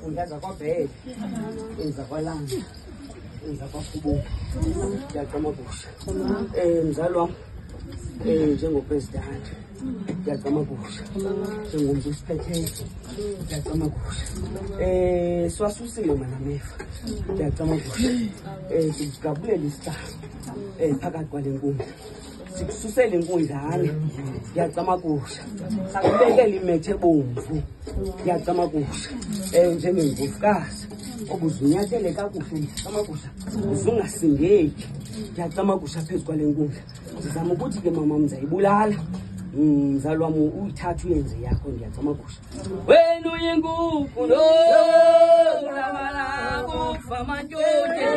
Ungaza kwabhele, enza kwalanga, enza kwafubuka, ngiyaqama busha. Mzali wami, njengopresident, ngiyaqama busha. Njengomntu osiphetheyo, ngiyaqama busha. Siwasusile mana mefa, ngiyaqama busha. Sikujabulela isihlangu phakathi kwale nkundla. Sikususele inkundlana, ngiyaqama busha. Sakubekela imethe ebomvu, ngiyaqama busha. Njengemvukazi obuzinyathele kakuhle ngiyaqama busha. Uzungasingeki, ngiyaqama busha phezu kwale nkundla. Ngizama ukuthi ke mama mzayibulala. Mzali wami uyithatha uyenze yakho, ngiyaqama busha. Wena uyinkukhu lo labalabo kufa mantshontshe.